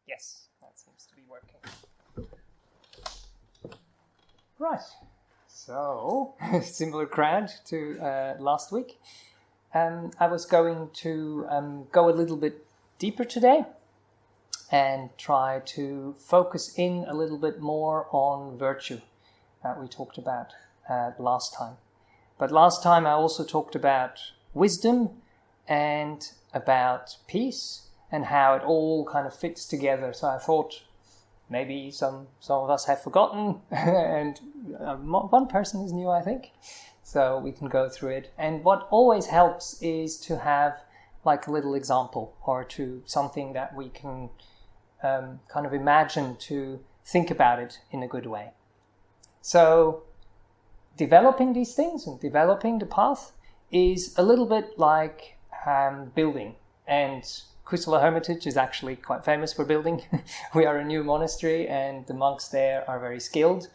Yes, that seems to be working. Right, so similar crowd to last week. I was going to go a little bit deeper today and try to focus in a little bit more on virtue that we talked about last time. But last time I also talked about wisdom and about peace and how it all kind of fits together. So I thought maybe some of us have forgotten and one person is new, I think. So we can go through it. And what always helps is to have like a little example or to something that we can kind of imagine to think about it in a good way. So developing these things and developing the path is a little bit like building. And Kusala Hermitage is actually quite famous for building. We are a new monastery and the monks there are very skilled.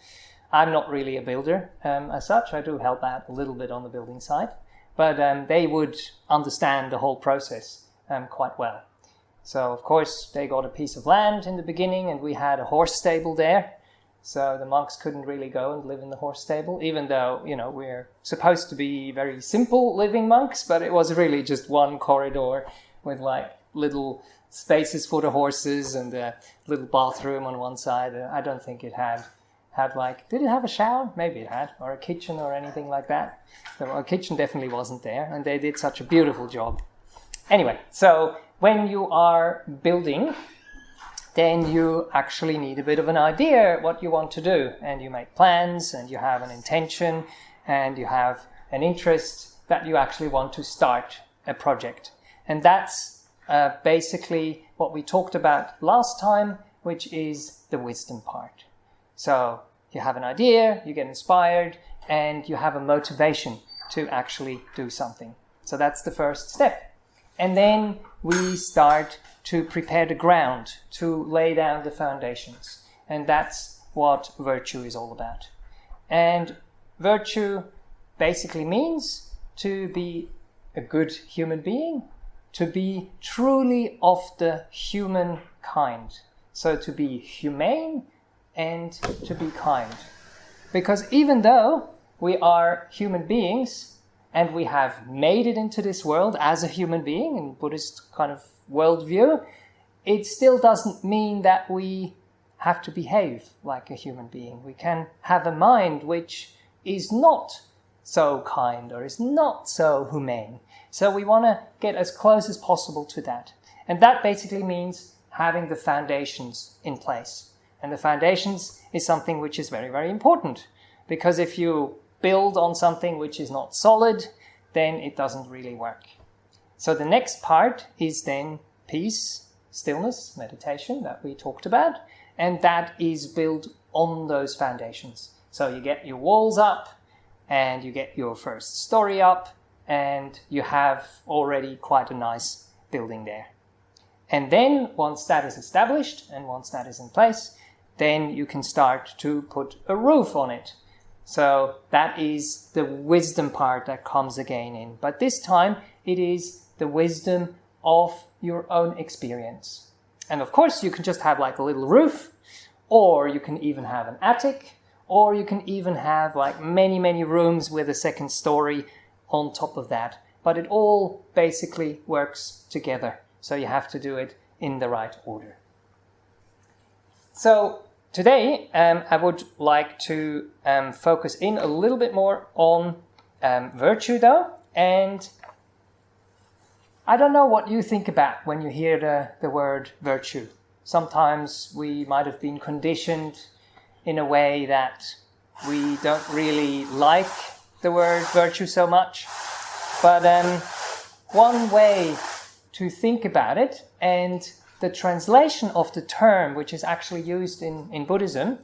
I'm not really a builder as such. I do help out a little bit on the building side. But they would understand the whole process quite well. So, of course, they got a piece of land in the beginning and we had a horse stable there. So the monks couldn't really go and live in the horse stable, even though, we're supposed to be very simple living monks, but it was really just one corridor with like little spaces for the horses and a little bathroom on one side. I don't think it had did it have a shower? Maybe it had, or a kitchen or anything like that. So a kitchen definitely wasn't there, and they did such a beautiful job. Anyway, so when you are building, then you actually need a bit of an idea what you want to do, and you make plans, and you have an intention, and you have an interest that you actually want to start a project. And that's basically what we talked about last time, which is the wisdom part. So you have an idea, you get inspired, and you have a motivation to actually do something. So that's the first step. And then we start to prepare the ground, to lay down the foundations. And that's what virtue is all about. And virtue basically means to be a good human being, to be truly of the human kind. So to be humane and to be kind. Because even though we are human beings and we have made it into this world as a human being in Buddhist kind of worldview, it still doesn't mean that we have to behave like a human being. We can have a mind which is not so kind or is not so humane. So we want to get as close as possible to that. And that basically means having the foundations in place. And the foundations is something which is very, very important. Because if you build on something which is not solid, then it doesn't really work. So the next part is then peace, stillness, meditation that we talked about. And that is built on those foundations. So you get your walls up and you get your first story up and you have already quite a nice building there. And then once that is established and once that is in place, then you can start to put a roof on it. So that is the wisdom part that comes again in. But this time it is the wisdom of your own experience. And of course you can just have like a little roof, or you can even have an attic, or you can even have like many, many rooms with a second story on top of that. But it all basically works together. So you have to do it in the right order. So today, I would like to focus in a little bit more on virtue though. And I don't know what you think about when you hear the word virtue. Sometimes we might have been conditioned in a way that we don't really like the word virtue so much. But one way to think about it, and the translation of the term, which is actually used in Buddhism,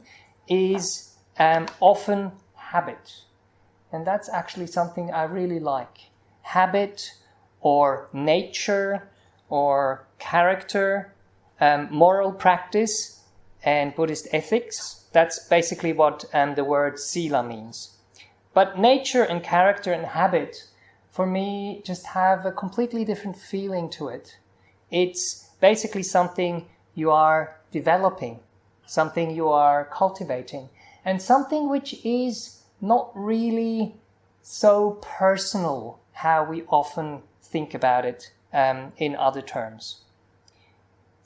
is often habit. And that's actually something I really like. Habit or nature or character, moral practice and Buddhist ethics. That's basically what the word Sila means. But nature and character and habit, for me, just have a completely different feeling to it. It's basically something you are developing, something you are cultivating, and something which is not really so personal how we often think about it in other terms.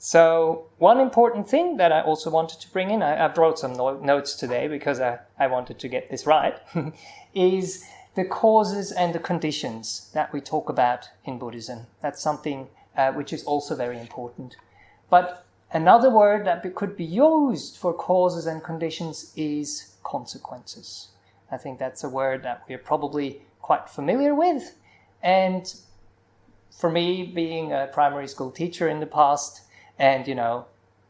So one important thing that I also wanted to bring in, I brought some notes today because I wanted to get this right, is the causes and the conditions that we talk about in Buddhism. That's something which is also very important. But another word that could be used for causes and conditions is consequences. I think that's a word that we're probably quite familiar with. And for me, being a primary school teacher in the past, and,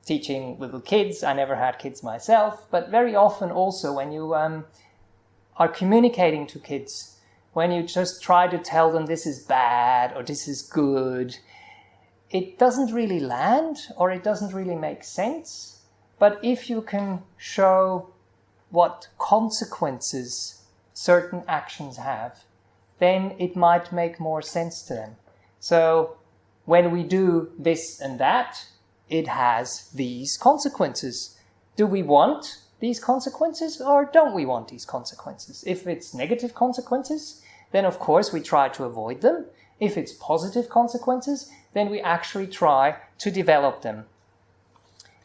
teaching little kids, I never had kids myself, but very often also when you are communicating to kids, when you just try to tell them this is bad or this is good, it doesn't really land or it doesn't really make sense. But if you can show what consequences certain actions have, then it might make more sense to them. So when we do this and that, it has these consequences. Do we want these consequences or don't we want these consequences? If it's negative consequences, then of course we try to avoid them. If it's positive consequences, then we actually try to develop them.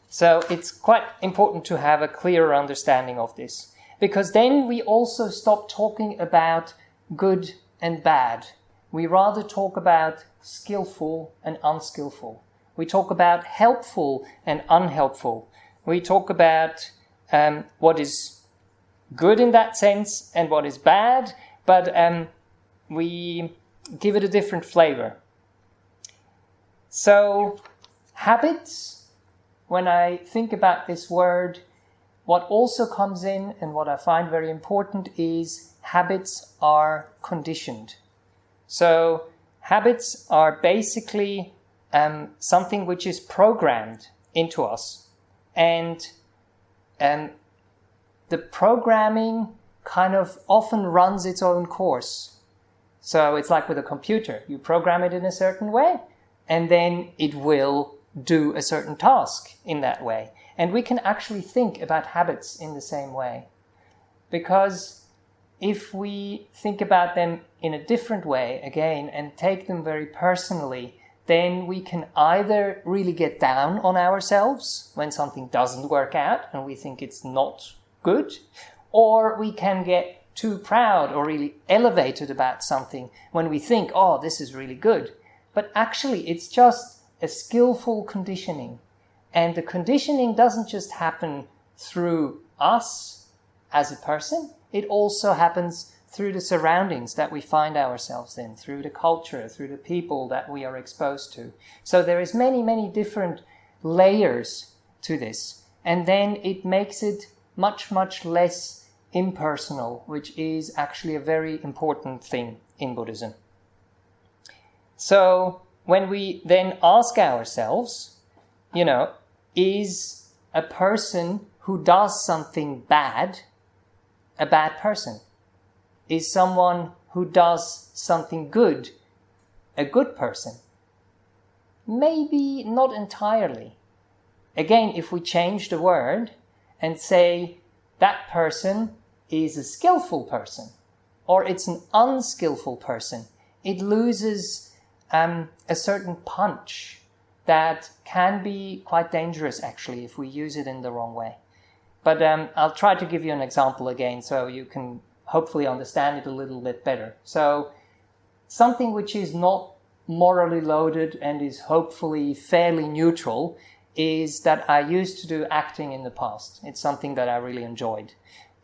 So it's quite important to have a clearer understanding of this, because then we also stop talking about good and bad. We rather talk about skillful and unskillful. We talk about helpful and unhelpful. We talk about what is good in that sense and what is bad, but we give it a different flavor. So, habits, when I think about this word, what also comes in and what I find very important is habits are conditioned. So, habits are basically something which is programmed into us. And the programming kind of often runs its own course. So it's like with a computer. You program it in a certain way, and then it will do a certain task in that way. And we can actually think about habits in the same way. Because if we think about them in a different way, again, and take them very personally, then we can either really get down on ourselves when something doesn't work out and we think it's not good, or we can get too proud or really elevated about something when we think, oh, this is really good. But actually, it's just a skillful conditioning. And the conditioning doesn't just happen through us as a person, it also happens through the surroundings that we find ourselves in, through the culture, through the people that we are exposed to. So there is many, many different layers to this. And then it makes it much, much less impersonal, which is actually a very important thing in Buddhism. So when we then ask ourselves, is a person who does something bad a bad person? Is someone who does something good a good person? Maybe not entirely. Again, if we change the word and say that person is a skillful person or it's an unskillful person, it loses a certain punch that can be quite dangerous actually if we use it in the wrong way. But I'll try to give you an example again so you can hopefully understand it a little bit better. So something which is not morally loaded and is hopefully fairly neutral is that I used to do acting in the past. It's something that I really enjoyed.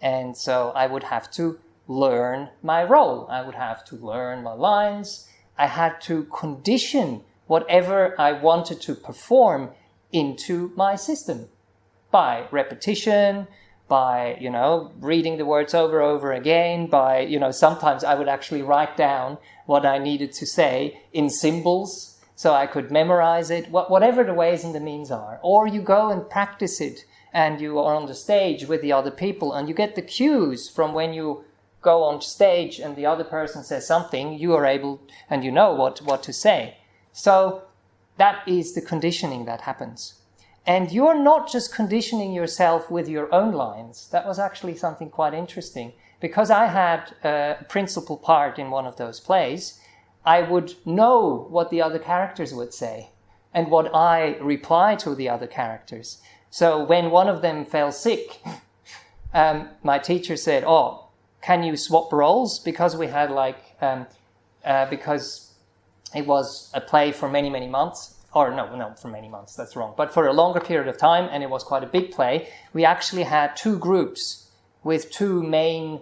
And so I would have to learn my role. I would have to learn my lines. I had to condition whatever I wanted to perform into my system by repetition, by, reading the words over again, by, sometimes I would actually write down what I needed to say in symbols so I could memorize it, whatever the ways and the means are. Or you go and practice it and you are on the stage with the other people and you get the cues from when you go on stage and the other person says something, you are able and you know what to say. So that is the conditioning that happens. And you're not just conditioning yourself with your own lines. That was actually something quite interesting. Because I had a principal part in one of those plays, I would know what the other characters would say and what I reply to the other characters. So when one of them fell sick, my teacher said, "Oh, can you swap roles?" Because we had because it was a play for many, many months. Or no, for many months, that's wrong. But for a longer period of time, and it was quite a big play, we actually had two groups with two main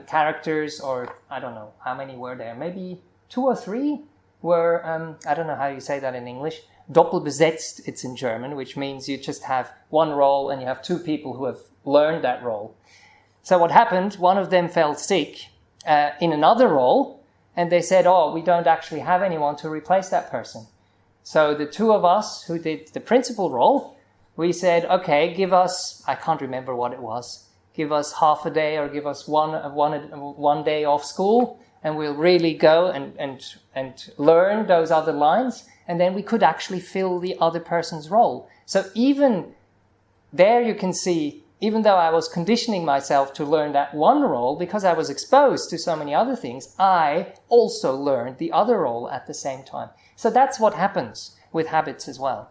characters, or I don't know how many were there, maybe 2 or 3 were, I don't know how you say that in English, doppelbesetzt, it's in German, which means you just have one role and you have 2 people who have learned that role. So what happened, one of them fell sick in another role, and they said, "Oh, we don't actually have anyone to replace that person." So the 2 of us who did the principal role, we said, "Okay, give us," I can't remember what it was, "give us half a day or give us one day off school, and we'll really go and learn those other lines, and then we could actually fill the other person's role." So even there you can see, even though I was conditioning myself to learn that one role, because I was exposed to so many other things, I also learned the other role at the same time. So that's what happens with habits as well.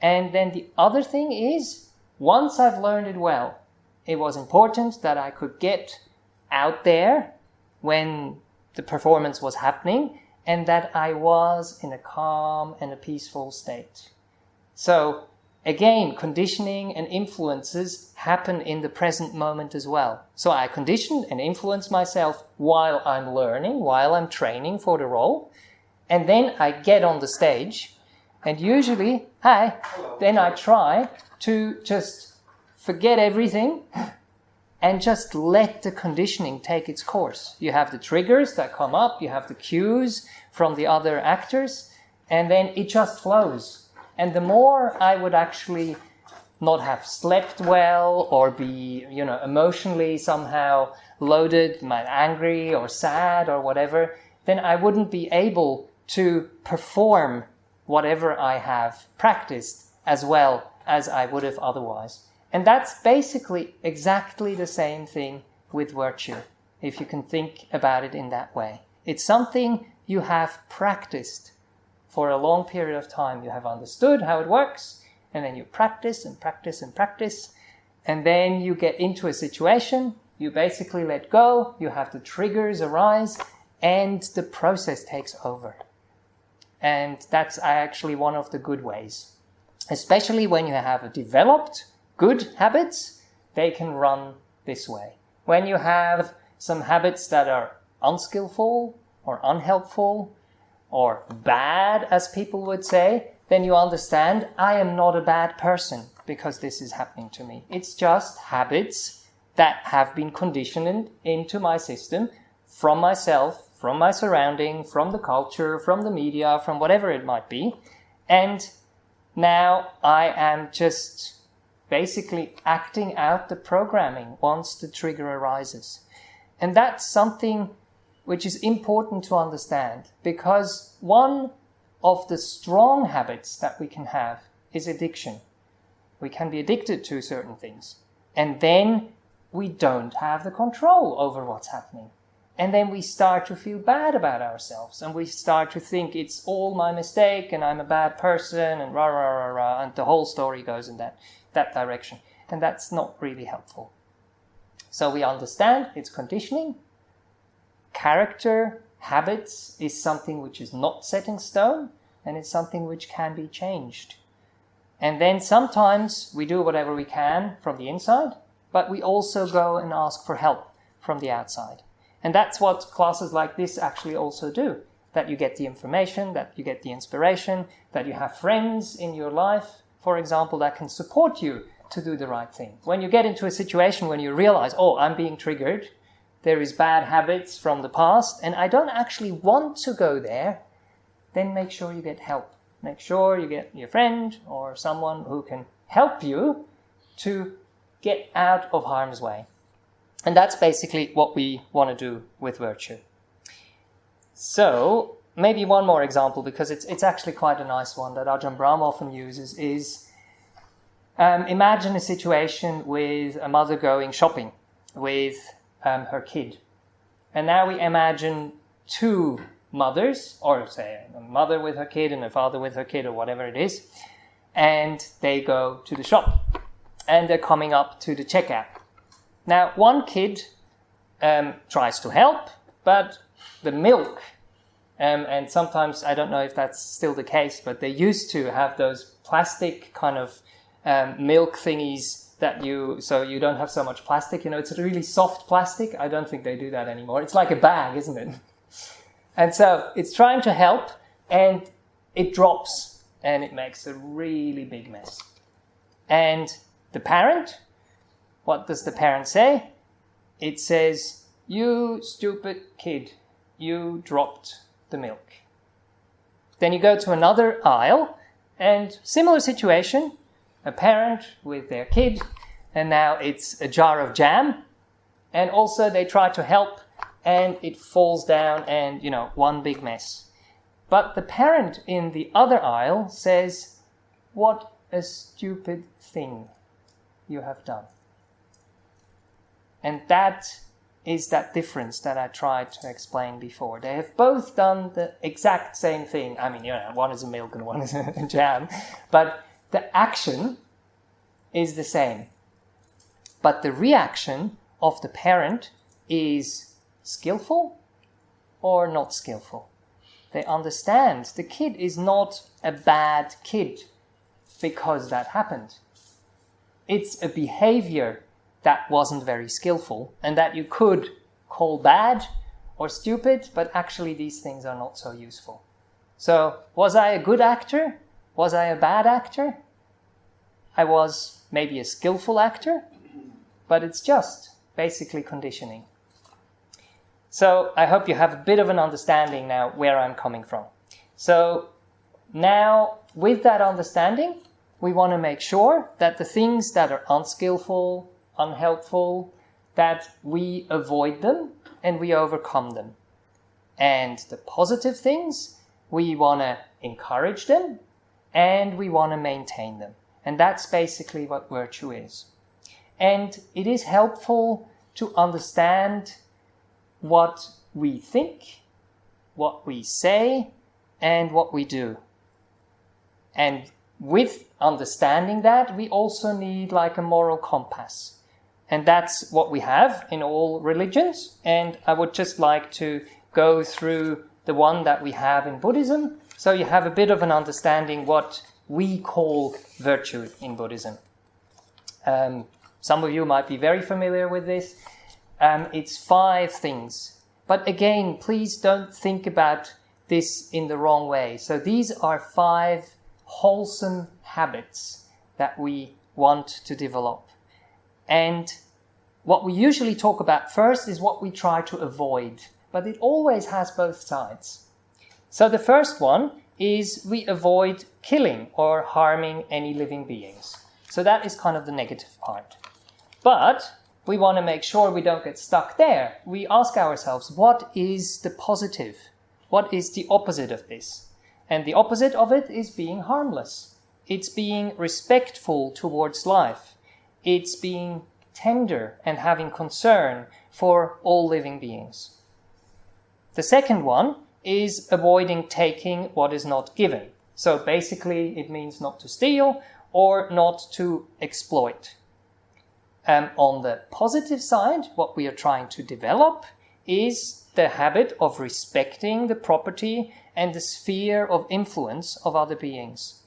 And then the other thing is, once I've learned it well, it was important that I could get out there when the performance was happening, and that I was in a calm and a peaceful state. So again, conditioning and influences happen in the present moment as well. So I condition and influence myself while I'm learning, while I'm training for the role, and then I get on the stage, and usually, then I try to just forget everything and just let the conditioning take its course. You have the triggers that come up, you have the cues from the other actors, and then it just flows. And the more I would actually not have slept well or be, emotionally somehow loaded, angry or sad or whatever, then I wouldn't be able to perform whatever I have practiced as well as I would have otherwise. And that's basically exactly the same thing with virtue, if you can think about it in that way. It's something you have practiced for a long period of time. You have understood how it works, and then you practice and practice and practice, and then you get into a situation, you basically let go, you have the triggers arise, and the process takes over. And that's actually one of the good ways. Especially when you have developed good habits, they can run this way. When you have some habits that are unskillful or unhelpful or bad, as people would say, then you understand, I am not a bad person because this is happening to me. It's just habits that have been conditioned into my system from myself, from my surrounding, from the culture, from the media, from whatever it might be. And now I am just basically acting out the programming once the trigger arises. And that's something which is important to understand, because one of the strong habits that we can have is addiction. We can be addicted to certain things, and then we don't have the control over what's happening. And then we start to feel bad about ourselves, and we start to think it's all my mistake and I'm a bad person and rah, rah, rah, rah, and the whole story goes in that direction. And that's not really helpful. So we understand it's conditioning. Character, habits is something which is not set in stone, and it's something which can be changed. And then sometimes we do whatever we can from the inside, but we also go and ask for help from the outside. And that's what classes like this actually also do. That you get the information, that you get the inspiration, that you have friends in your life, for example, that can support you to do the right thing. When you get into a situation when you realize, oh, I'm being triggered, there is bad habits from the past, and I don't actually want to go there, then make sure you get help. Make sure you get your friend or someone who can help you to get out of harm's way. And that's basically what we want to do with virtue. So, maybe one more example, because it's actually quite a nice one that Ajahn Brahm often uses, is Imagine a situation with a mother going shopping with her kid. And now we imagine two mothers, or say a mother with her kid and a father with her kid, or whatever it is, and they go to the shop and they're coming up to the checkout. Now, one kid tries to help, but the milk, and sometimes, I don't know if that's still the case, but they used to have those plastic kind of milk thingies so you don't have so much plastic. It's a really soft plastic. I don't think they do that anymore. It's like a bag, isn't it? And so it's trying to help, and it drops, and it makes a really big mess. And the parent, what does the parent say? It says, "You stupid kid, you dropped the milk." Then you go to another aisle, and similar situation, a parent with their kid, and now it's a jar of jam, and also they try to help, and it falls down, and one big mess. But the parent in the other aisle says, "What a stupid thing you have done." And that is that difference that I tried to explain before. They have both done the exact same thing. I mean, one is a milk and one is a jam, but the action is the same. But the reaction of the parent is skillful or not skillful. They understand the kid is not a bad kid because that happened. It's a behavior that wasn't very skillful and that you could call bad or stupid, but actually these things are not so useful. So, was I a good actor? Was I a bad actor? I was maybe a skillful actor, but it's just basically conditioning. So I hope you have a bit of an understanding now where I'm coming from. So now with that understanding, we want to make sure that the things that are unskillful, unhelpful, that we avoid them and we overcome them. And the positive things, we want to encourage them and we want to maintain them. And that's basically what virtue is. And it is helpful to understand what we think, what we say, and what we do. And with understanding that, we also need like a moral compass. And that's what we have in all religions. And I would just like to go through the one that we have in Buddhism, so you have a bit of an understanding what we call virtue in Buddhism. Some of you might be very familiar with this. It's 5 things. But again, please don't think about this in the wrong way. So these are 5 wholesome habits that we want to develop. And what we usually talk about first is what we try to avoid. But it always has both sides. So the first one is we avoid killing or harming any living beings. So that is kind of the negative part. But we want to make sure we don't get stuck there. We ask ourselves, what is the positive? What is the opposite of this? And the opposite of it is being harmless. It's being respectful towards life. It's being tender and having concern for all living beings. The second one is avoiding taking what is not given. So basically it means not to steal or not to exploit. On the positive side, what we are trying to develop is the habit of respecting the property and the sphere of influence of other beings.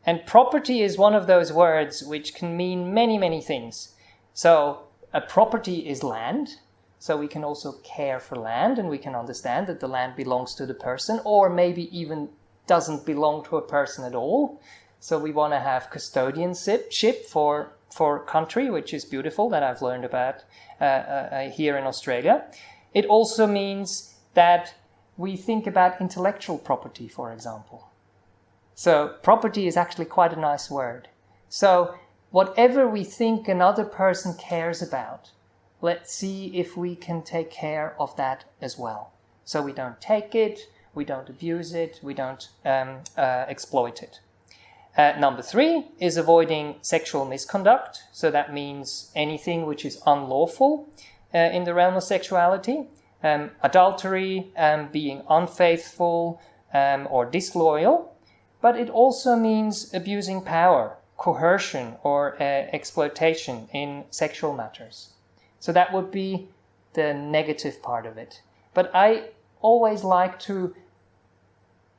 And property is one of those words which can mean many, many things. So a property is land. So we can also care for land and we can understand that the land belongs to the person or maybe even doesn't belong to a person at all. So we want to have custodianship for country, which is beautiful, that I've learned about here in Australia. It also means that we think about intellectual property, for example. So property is actually quite a nice word. So whatever we think another person cares about, let's see if we can take care of that as well. So we don't take it, we don't abuse it, we don't exploit it. Number 3 is avoiding sexual misconduct. So that means anything which is unlawful in the realm of sexuality. Adultery, being unfaithful or disloyal. But it also means abusing power, coercion, or exploitation in sexual matters. So that would be the negative part of it. But I always like to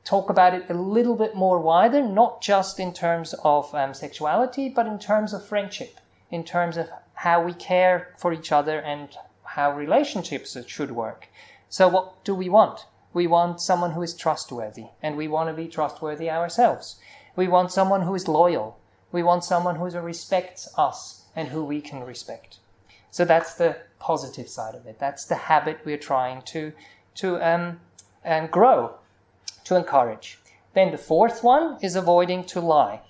talk about it a little bit more wider, not just in terms of sexuality, but in terms of friendship, in terms of how we care for each other and how relationships should work. So what do we want? We want someone who is trustworthy, and we want to be trustworthy ourselves. We want someone who is loyal. We want someone who respects us and who we can respect. So that's the positive side of it. That's the habit we're trying to grow, to encourage. Then the 4th one is avoiding to lie.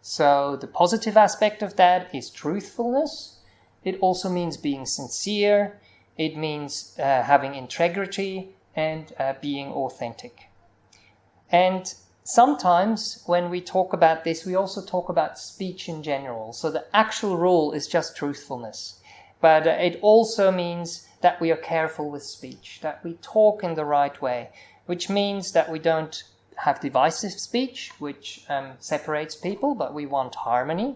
So the positive aspect of that is truthfulness. It also means being sincere. It means having integrity and being authentic. And sometimes when we talk about this, we also talk about speech in general. So the actual rule is just truthfulness. But it also means that we are careful with speech, that we talk in the right way, which means that we don't have divisive speech, which separates people, but we want harmony.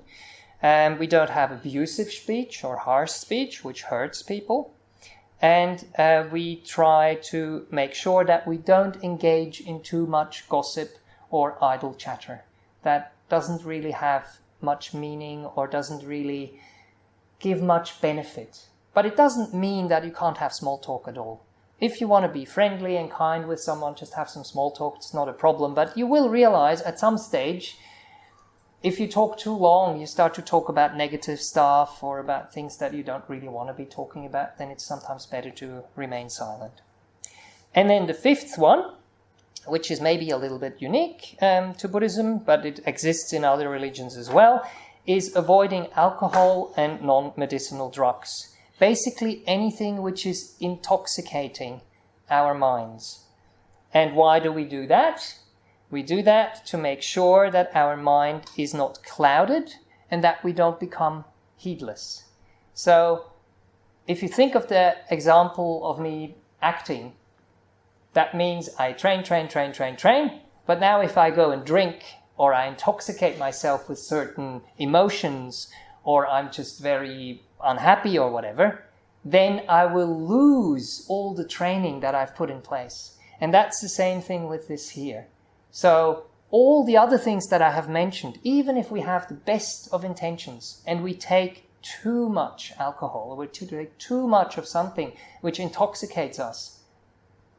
We don't have abusive speech or harsh speech, which hurts people. And we try to make sure that we don't engage in too much gossip or idle chatter. That doesn't really have much meaning or doesn't really give much benefit. But it doesn't mean that you can't have small talk at all. If you want to be friendly and kind with someone, just have some small talk. It's not a problem. But you will realize at some stage, if you talk too long, you start to talk about negative stuff or about things that you don't really want to be talking about, then it's sometimes better to remain silent. And then the 5th one, which is maybe a little bit unique to Buddhism, but it exists in other religions as well, is avoiding alcohol and non-medicinal drugs. Basically anything which is intoxicating our minds. And why do we do that? We do that to make sure that our mind is not clouded and that we don't become heedless. So if you think of the example of me acting, that means I train, but now if I go and drink or I intoxicate myself with certain emotions or I'm just very unhappy or whatever, then I will lose all the training that I've put in place. And that's the same thing with this here. So all the other things that I have mentioned, even if we have the best of intentions and we take too much alcohol or we take too much of something which intoxicates us,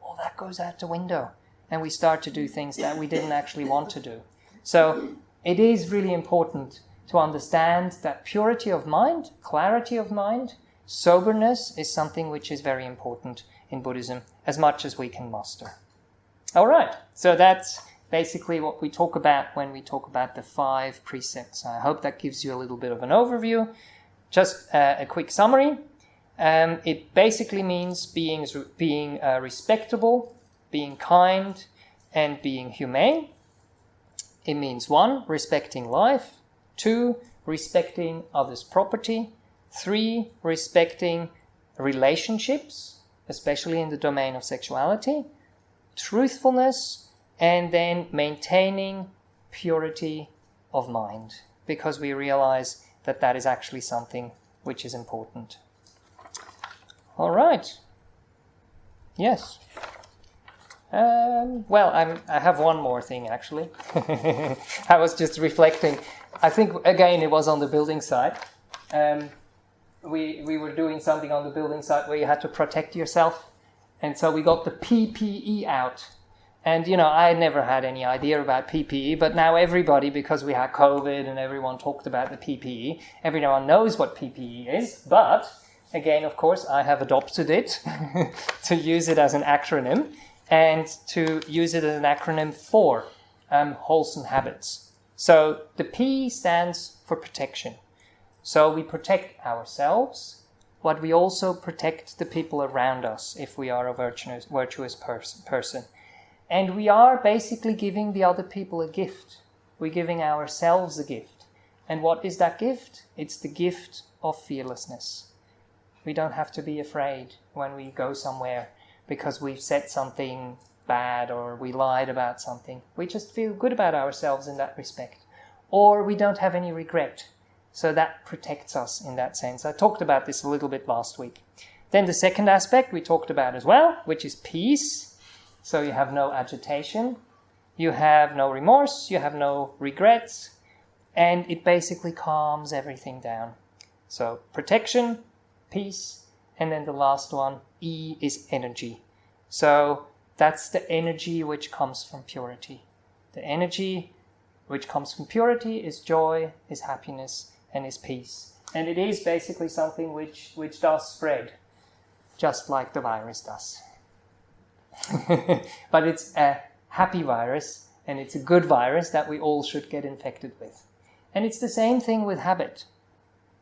all that goes out the window and we start to do things that we didn't actually want to do. So it is really important to understand that purity of mind, clarity of mind, soberness is something which is very important in Buddhism as much as we can master. All right, so that's basically what we talk about when we talk about the 5 precepts. I hope that gives you a little bit of an overview. Just a quick summary. It basically means being respectable, being kind, and being humane. It means 1, respecting life. 2, respecting others' property. 3, respecting relationships, especially in the domain of sexuality. Truthfulness, and then maintaining purity of mind, because we realize that that is actually something which is important. All right. Yes. I have one more thing, actually. I was just reflecting. I think, again, it was on the building site. We were doing something on the building site where you had to protect yourself. And so we got the PPE out. And, I had never had any idea about PPE, but now everybody, because we had COVID and everyone talked about the PPE, everyone knows what PPE is. But, again, of course, I have adopted it to use it as an acronym and to use it as an acronym for wholesome habits. So the P stands for protection. So we protect ourselves, but we also protect the people around us if we are a virtuous person. And we are basically giving the other people a gift. We're giving ourselves a gift. And what is that gift? It's the gift of fearlessness. We don't have to be afraid when we go somewhere because we've said something bad or we lied about something. We just feel good about ourselves in that respect. Or we don't have any regret. So that protects us in that sense. I talked about this a little bit last week. Then the second aspect we talked about as well, which is peace. So you have no agitation, you have no remorse, you have no regrets, and it basically calms everything down. So protection, peace, and then the last one, E, is energy. So that's the energy which comes from purity. The energy which comes from purity is joy, is happiness, and is peace. And it is basically something which does spread, just like the virus does. But it's a happy virus, and it's a good virus that we all should get infected with. And it's the same thing with habit.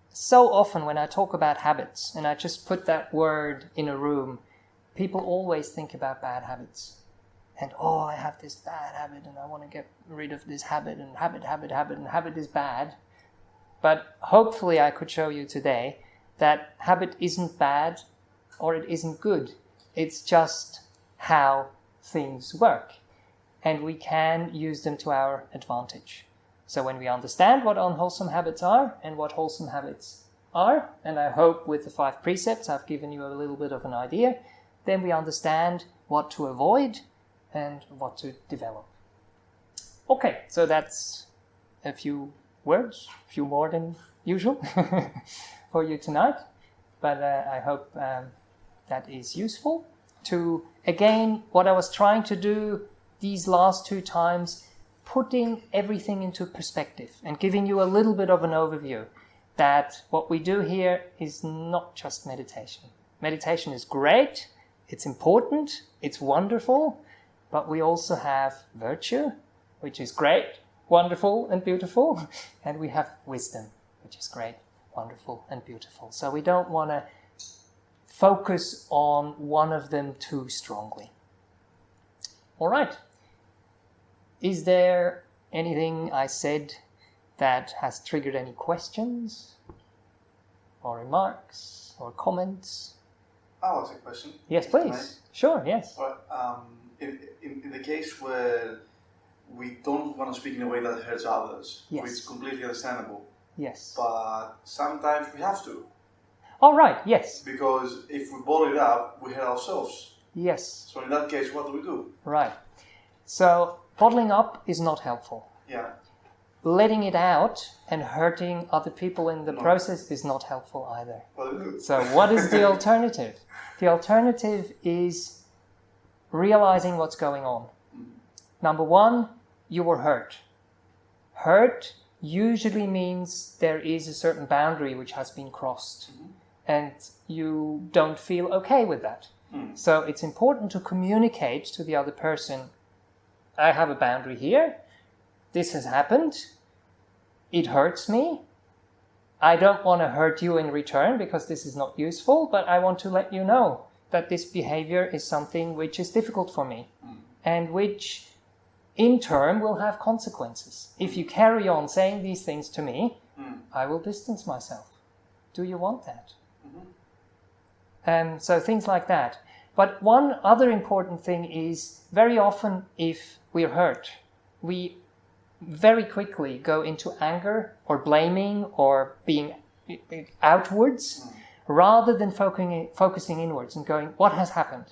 So often when I talk about habits, and I just put that word in a room, people always think about bad habits. And, I have this bad habit, and I want to get rid of this habit, and habit is bad. But hopefully I could show you today that habit isn't bad, or it isn't good. It's just how things work. And we can use them to our advantage. So when we understand what unwholesome habits are and what wholesome habits are, and I hope with the 5 precepts I've given you a little bit of an idea, then we understand what to avoid and what to develop. Okay, so that's a few words, a few more than usual for you tonight. But I hope that is useful to, again, what I was trying to do these last 2 times, putting everything into perspective and giving you a little bit of an overview that what we do here is not just meditation. Meditation is great, it's important, it's wonderful, but we also have virtue, which is great, wonderful and beautiful, and we have wisdom, which is great, wonderful and beautiful. So we don't want to focus on one of them too strongly. All right. Is there anything I said that has triggered any questions or remarks or comments? I'll ask a question. Yes, please. Tonight. Sure, yes. In the case where we don't want to speak in a way that hurts others, yes, which is completely understandable. Yes. But sometimes we have to. All right, yes. Because if we bottle it up, we hurt ourselves. Yes. So in that case, what do we do? Right. So bottling up is not helpful. Yeah. Letting it out and hurting other people in the process is not helpful either. What do we do? So what is the alternative? The alternative is realizing what's going on. Number 1, you were hurt. Hurt usually means there is a certain boundary which has been crossed. And you don't feel okay with that. So it's important to communicate to the other person, I have a boundary here, this has happened, it hurts me, I don't want to hurt you in return because this is not useful, but I want to let you know that this behavior is something which is difficult for me and which in turn will have consequences. If you carry on saying these things to me, I will distance myself. Do you want that? So things like that. But one other important thing is very often if we're hurt, we very quickly go into anger or blaming or being outwards rather than focusing inwards and going, what has happened?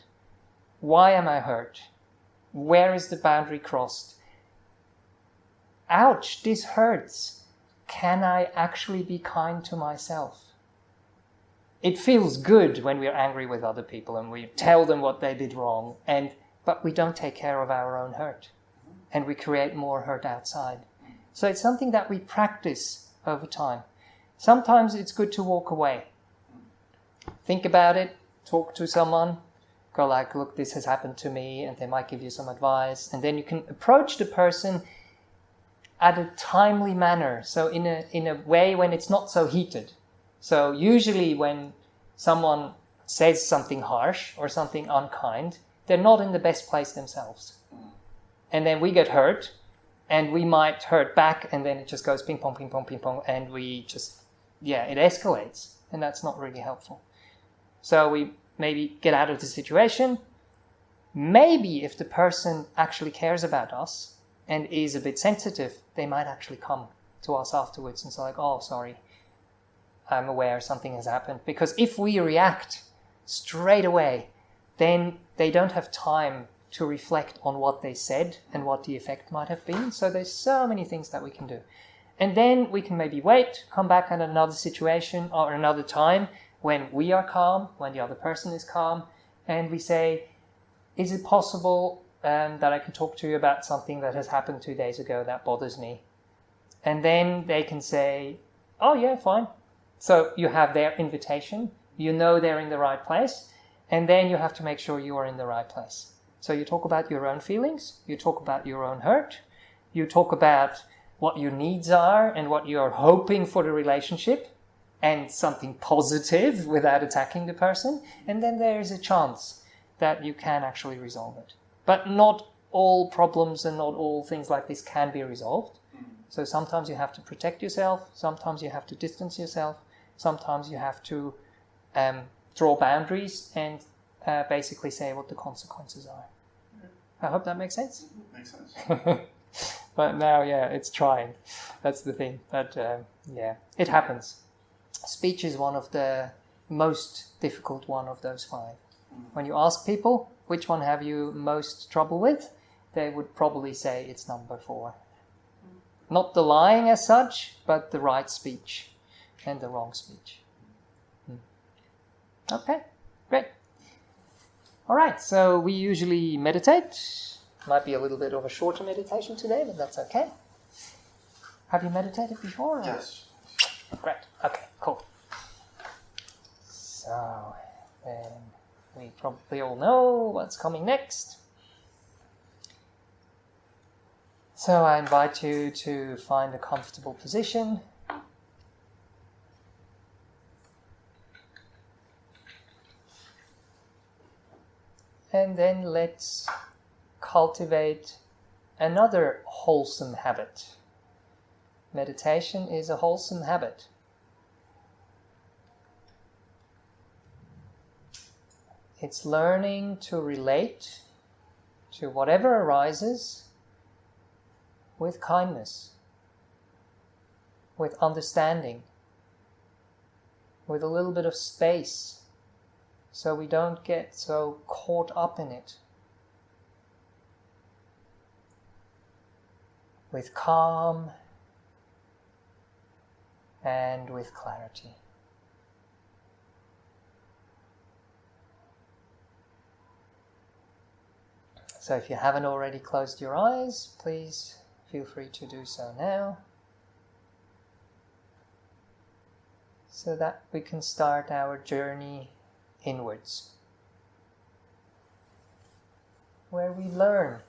Why am I hurt? Where is the boundary crossed? Ouch, this hurts. Can I actually be kind to myself? It feels good when we're angry with other people and we tell them what they did wrong, but we don't take care of our own hurt. And we create more hurt outside. So it's something that we practice over time. Sometimes it's good to walk away. Think about it, talk to someone, go like, look, this has happened to me, and they might give you some advice. And then you can approach the person at a timely manner, so in a way when it's not so heated. So usually when someone says something harsh or something unkind, they're not in the best place themselves. And then we get hurt, And we might hurt back, and then it just goes ping pong, ping pong, ping pong, and we just, it escalates. And that's not really helpful. So we maybe get out of the situation. Maybe if the person actually cares about us and is a bit sensitive, they might actually come to us afterwards and say like, oh, sorry, I'm aware something has happened. Because if we react straight away, then they don't have time to reflect on what they said and what the effect might have been. So there's so many things that we can do. And then we can maybe wait, come back at another situation or another time when we are calm, when the other person is calm, and we say, is it possible that I can talk to you about something that has happened 2 days ago that bothers me? And then they can say, oh yeah, fine. So you have their invitation, you know they're in the right place, and then you have to make sure you are in the right place. So you talk about your own feelings, you talk about your own hurt, you talk about what your needs are and what you're hoping for the relationship, and something positive without attacking the person, and then there is a chance that you can actually resolve it. But not all problems and not all things like this can be resolved. So sometimes you have to protect yourself, sometimes you have to distance yourself, sometimes you have to draw boundaries and basically say what the consequences are. I hope that makes sense. Makes sense. But now, it's trying. That's the thing. But it happens. Speech is one of the most difficult one of those 5. When you ask people, which one have you most trouble with? They would probably say it's number 4. Not the lying as such, but the right speech and the wrong speech. Okay, great. All right, so we usually meditate. Might be a little bit of a shorter meditation today, but that's okay. Have you meditated before? Yes. Great, okay, cool. So, then we probably all know what's coming next. So I invite you to find a comfortable position. And then let's cultivate another wholesome habit. Meditation is a wholesome habit. It's learning to relate to whatever arises with kindness, with understanding, with a little bit of space, so we don't get so caught up in it. With calm and with clarity. So if you haven't already closed your eyes, please feel free to do so now, so that we can start our journey inwards, where we learn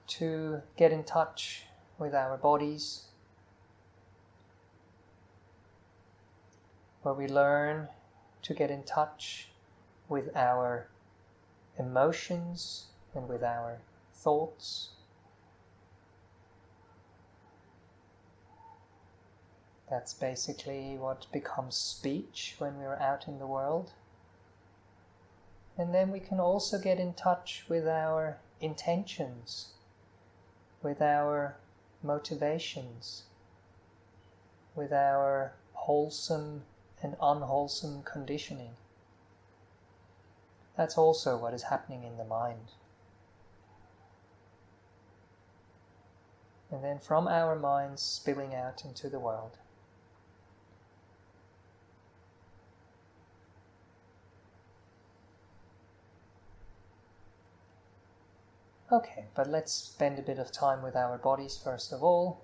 to get in touch with our bodies, where we learn to get in touch with our emotions and with our thoughts. That's basically what becomes speech when we're out in the world. And then we can also get in touch with our intentions, with our motivations, with our wholesome and unwholesome conditioning. That's also what is happening in the mind. And then from our minds spilling out into the world. Okay, but let's spend a bit of time with our bodies first of all.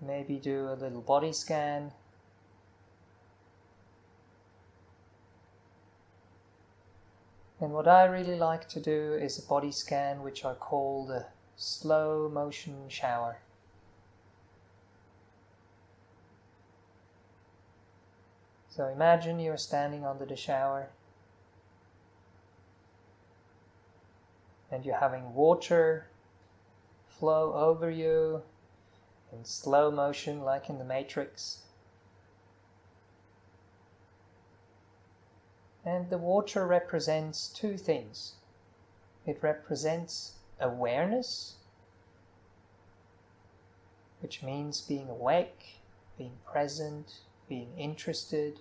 Maybe do a little body scan. And what I really like to do is a body scan which I call the slow motion shower. So imagine you're standing under the shower. and you're having water flow over you in slow motion like in the Matrix. And the water represents two things. It represents awareness, which means being awake, being present, being interested,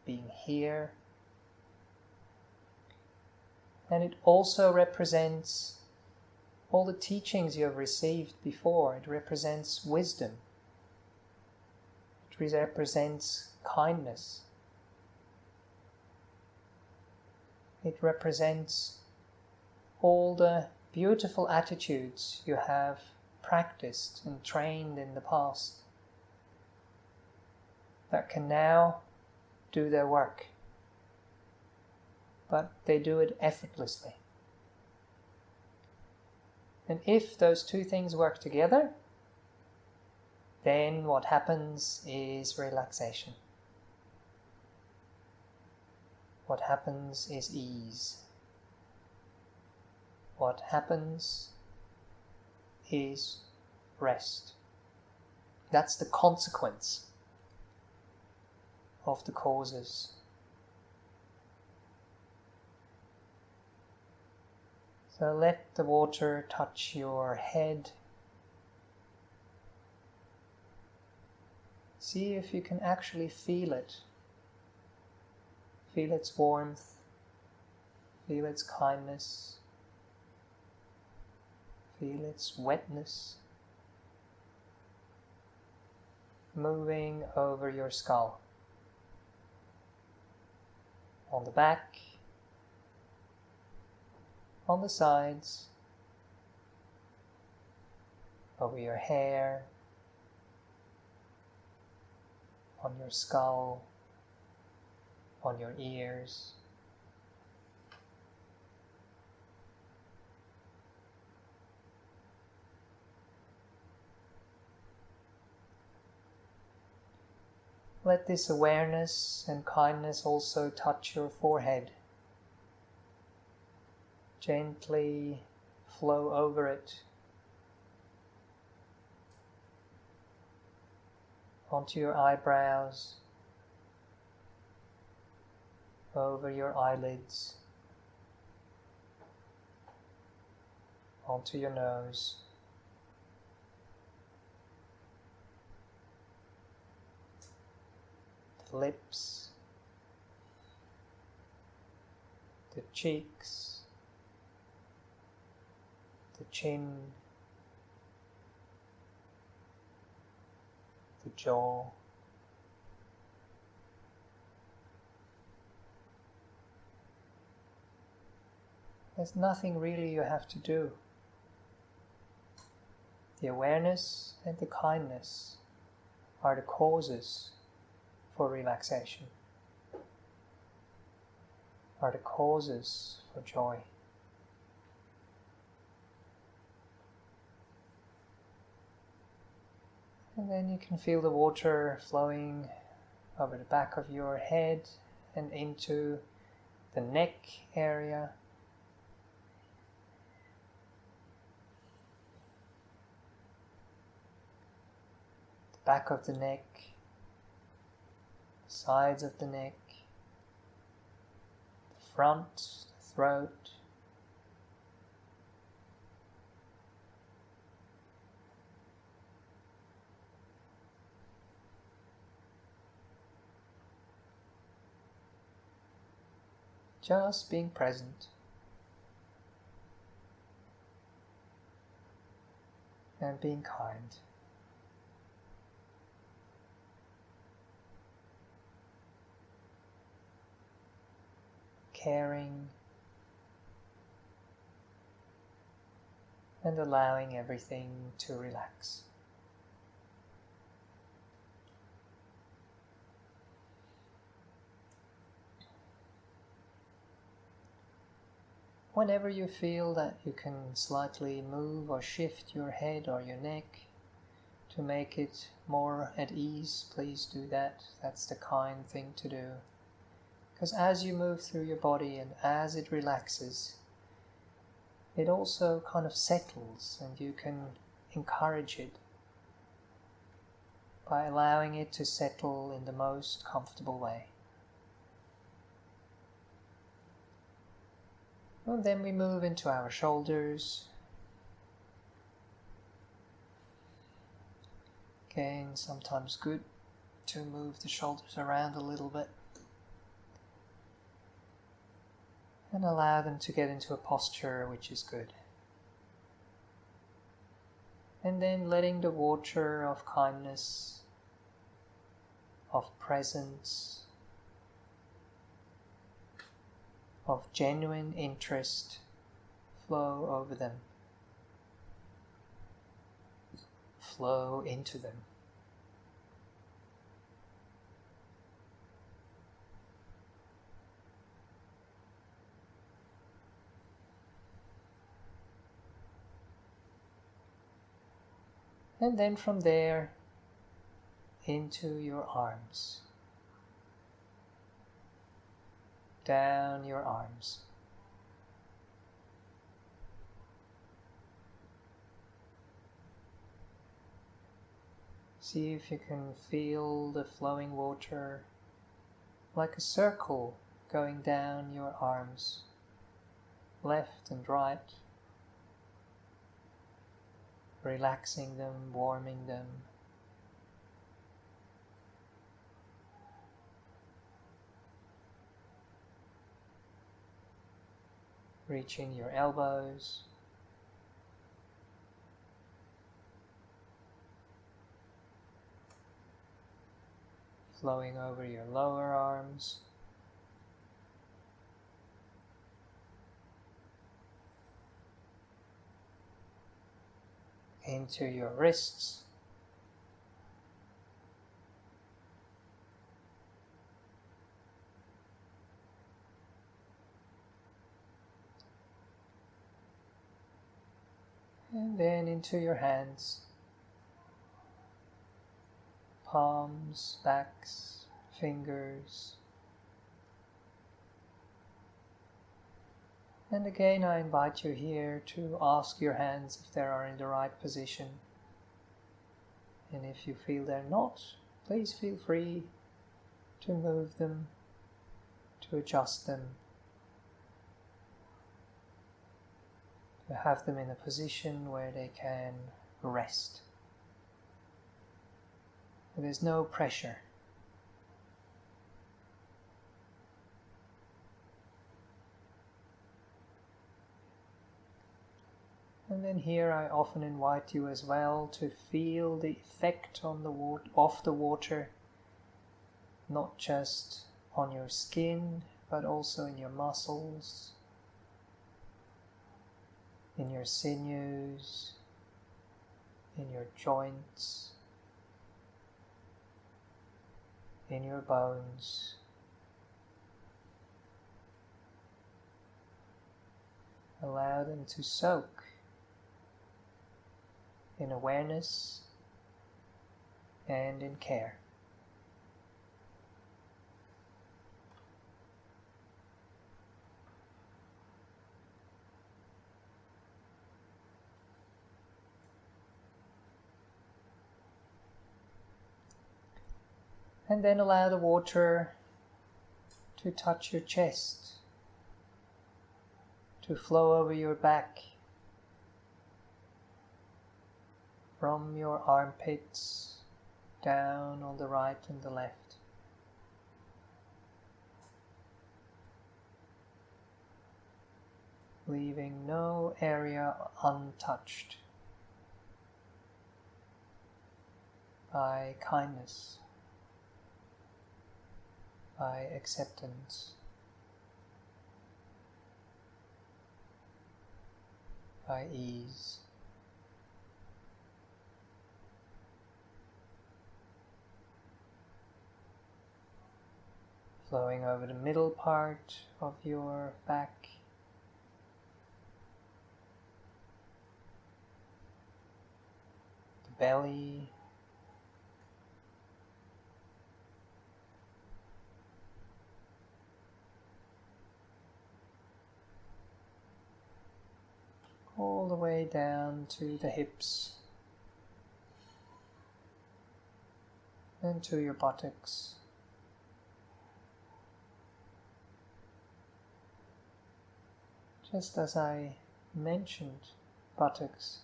being here. And it also represents all the teachings you have received before. It represents wisdom. It represents kindness. It represents all the beautiful attitudes you have practiced and trained in the past that can now do their work. But they do it effortlessly. And if those two things work together, then what happens is relaxation. What happens is ease. What happens is rest. That's the consequence of the causes. So let the water touch your head. See if you can actually feel it. Feel its warmth. Feel its kindness. Feel its wetness. Moving over your skull. On the back. On the sides, over your hair, on your skull, on your ears. Let this awareness and kindness also touch your forehead. Gently flow over it, onto your eyebrows, over your eyelids, onto your nose, the lips, the cheeks, the chin, the jaw, there's nothing really you have to do. The awareness and the kindness are the causes for relaxation, are the causes for joy. And then you can feel the water flowing over the back of your head and into the neck area. The back of the neck, the sides of the neck, the front, the throat. Just being present and being kind. Caring and allowing everything to relax. Whenever you feel that you can slightly move or shift your head or your neck to make it more at ease, please do that. That's the kind thing to do. Because as you move through your body and as it relaxes, it also kind of settles, and you can encourage it by allowing it to settle in the most comfortable way. And then we move into our shoulders. Again, sometimes good to move the shoulders around a little bit and allow them to get into a posture which is good. And then letting the water of kindness, of presence, of genuine interest flow over them, flow into them. And then from there into your arms, down your arms. See if you can feel the flowing water like a circle going down your arms, left and right, relaxing them, warming them. Reaching your elbows, flowing over your lower arms, into your wrists, and then into your hands, palms, backs, fingers. And again, I invite you here to ask your hands if they are in the right position. And if you feel they're not, please feel free to move them, to adjust them, to have them in a position where they can rest. There's no pressure. And then here I often invite you as well to feel the effect on of the water, not just on your skin, but also in your muscles, in your sinews, in your joints, in your bones. Allow them to soak in awareness and in care. And then allow the water to touch your chest, to flow over your back, from your armpits down on the right and the left. Leaving no area untouched by kindness, by acceptance, by ease. Flowing over the middle part of your back, the belly, way down to the hips and to your buttocks. Just as I mentioned buttocks,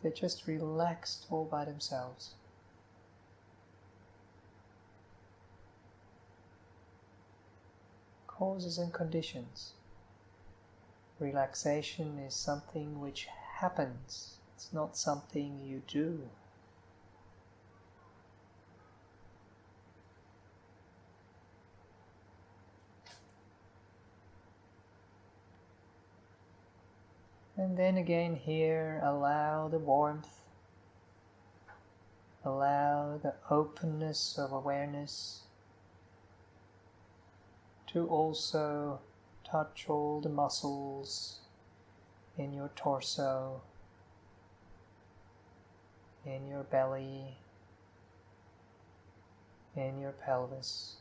they just relaxed all by themselves. Causes and conditions. Relaxation is something which happens. It's not something you do. And then again here, allow the warmth, allow the openness of awareness to also touch all the muscles in your torso, in your belly, in your pelvis.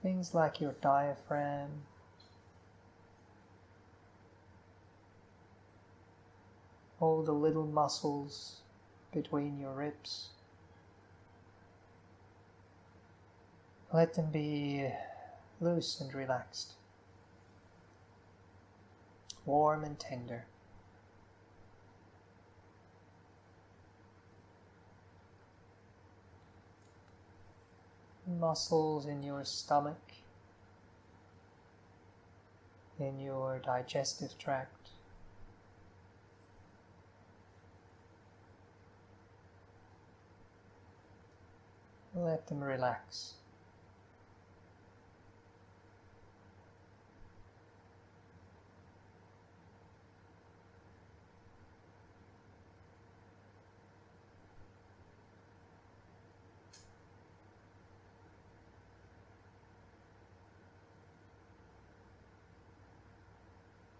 Things like your diaphragm, all the little muscles between your ribs. Let them be loose and relaxed, warm and tender. Muscles in your stomach, in your digestive tract. Let them relax.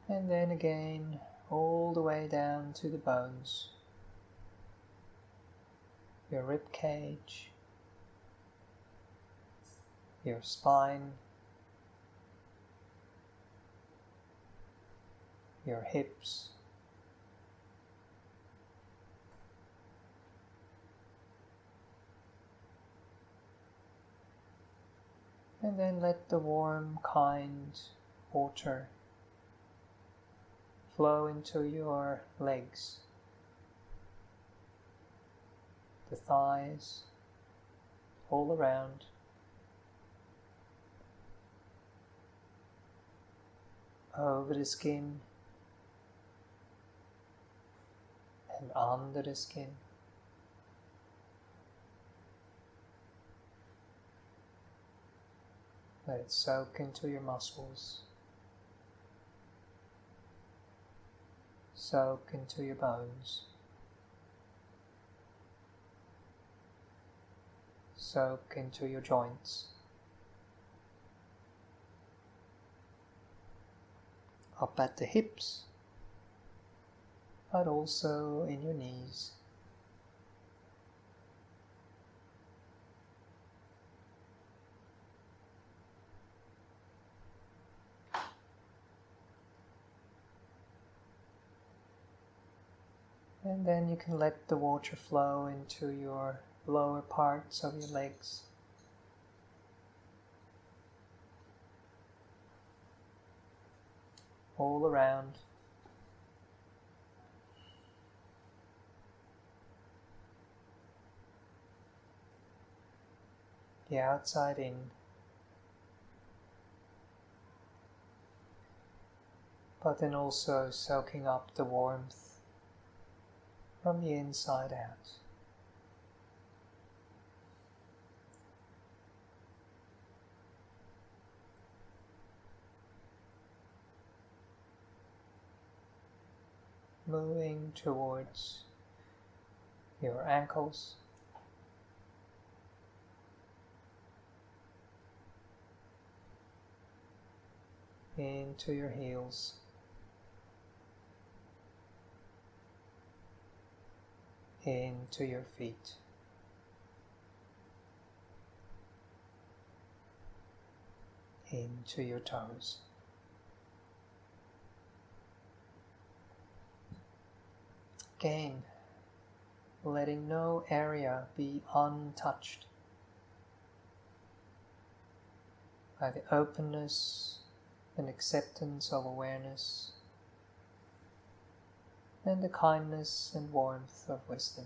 And then again, all the way down to the bones, your rib cage, your spine, your hips, and then let the warm, kind water flow into your legs, the thighs, all around. Over the skin and under the skin. Let it soak into your muscles, soak into your bones, soak into your joints, up at the hips, but also in your knees. And then you can let the water flow into your lower parts of your legs. All around. The outside in. But then also soaking up the warmth from the inside out. Moving towards your ankles, into your heels, into your feet. into your toes. Again, letting no area be untouched by the openness and acceptance of awareness and the kindness and warmth of wisdom.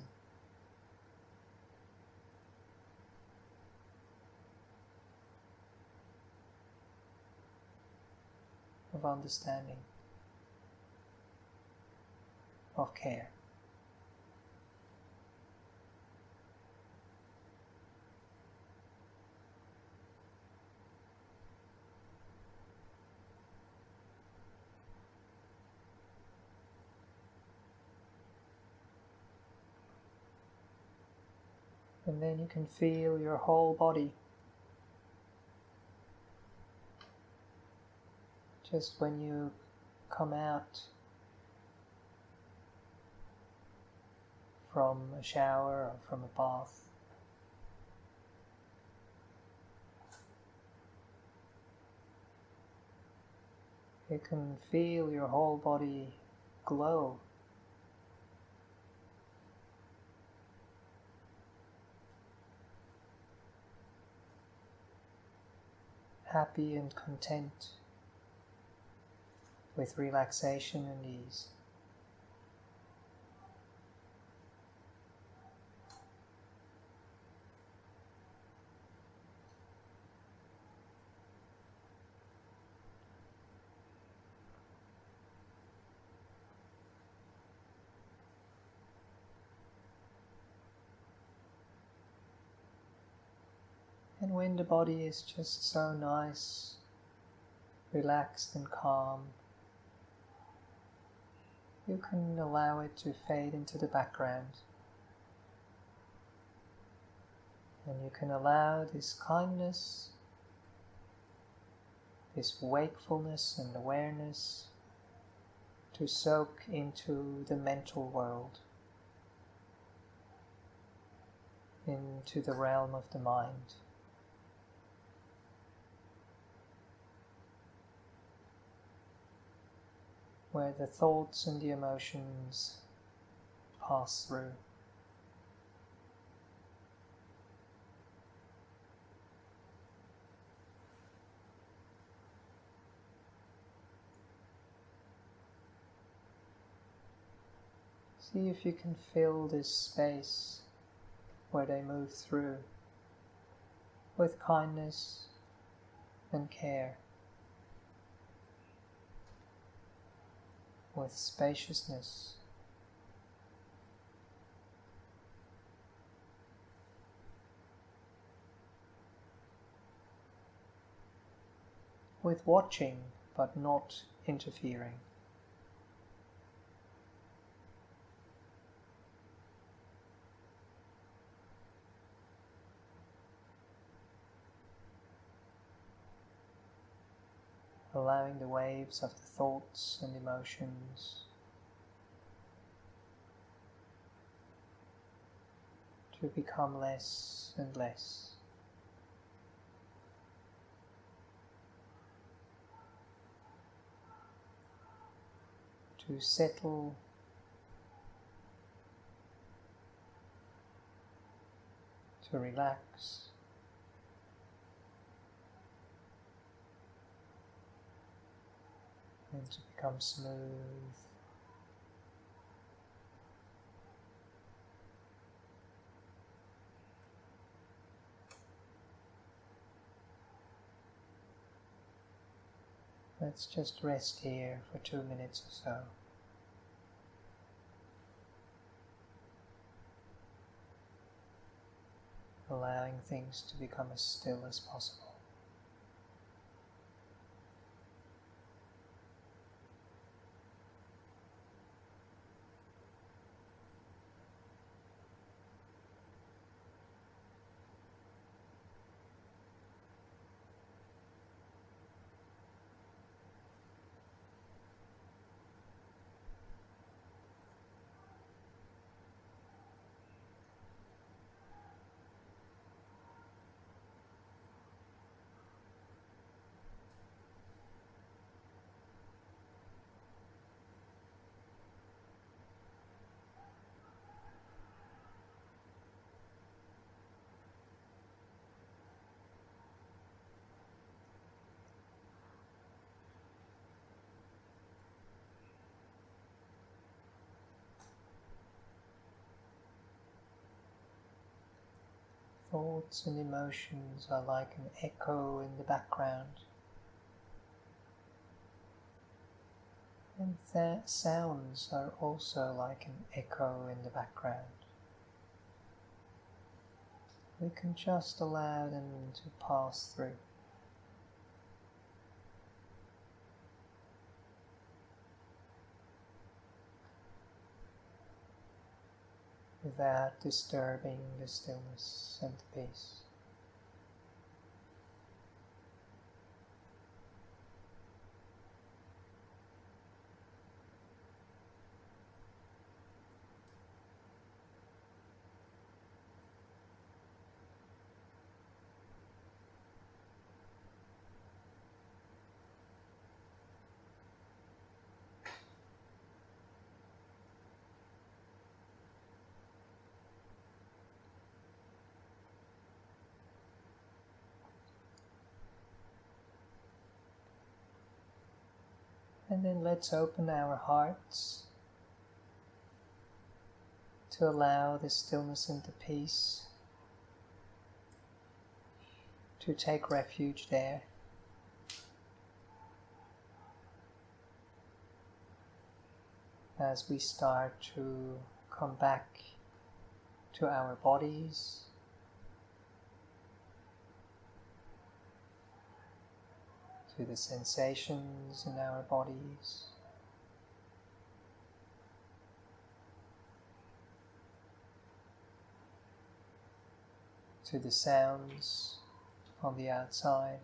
Of understanding, of care. And then you can feel your whole body. Just when you come out from a shower or from a bath, you can feel your whole body glow. Happy and content with relaxation and ease. And when the body is just so nice, relaxed and calm, you can allow it to fade into the background. And you can allow this kindness, this wakefulness and awareness to soak into the mental world, into the realm of the mind. Where the thoughts and the emotions pass through. See if you can fill this space where they move through with kindness and care. With spaciousness, with watching but not interfering. Allowing the waves of the thoughts and emotions to become less and less. To settle, to relax. And to become smooth. Let's just rest here for 2 minutes or so. Allowing things to become as still as possible. thoughts and emotions are like an echo in the background. And that sounds are also like an echo in the background. We can just allow them to pass through. Without disturbing the stillness and the peace. And then let's open our hearts to allow the stillness and the peace to take refuge there. As we start to come back to our bodies, to the sensations in our bodies, to the sounds on the outside,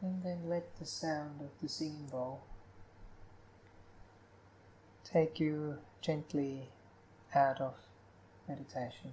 and then let the sound of the singing bowl take you gently out of meditation.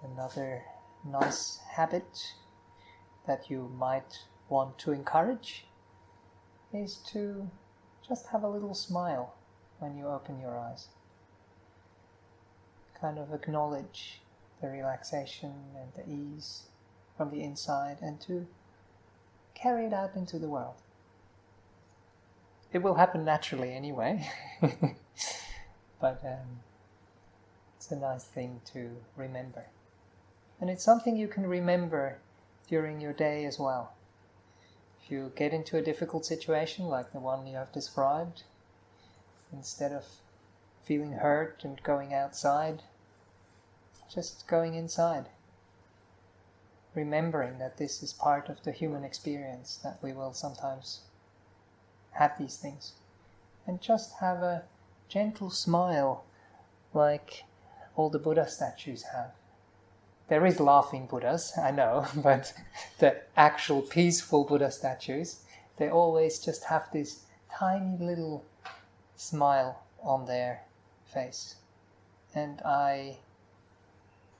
Another nice habit that you might want to encourage is to just have a little smile when you open your eyes. Kind of acknowledge the relaxation and the ease from the inside and to carry it out into the world. It will happen naturally anyway, but it's a nice thing to remember. And it's something you can remember during your day as well. If you get into a difficult situation like the one you have described, instead of feeling hurt and going outside, just going inside. Remembering that this is part of the human experience, that we will sometimes have these things. And just have a gentle smile like all the Buddha statues have. There is laughing Buddhas, I know, but the actual peaceful Buddha statues, they always just have this tiny little smile on their face. And I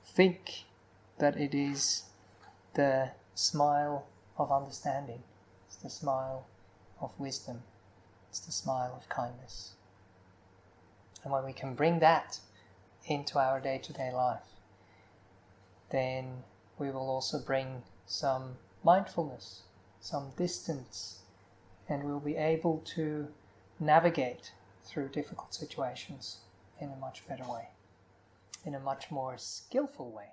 think that it is the smile of understanding. It's the smile of wisdom. It's the smile of kindness. And when we can bring that into our day-to-day life, then we will also bring some mindfulness, some distance, and we'll be able to navigate through difficult situations in a much better way, in a much more skillful way.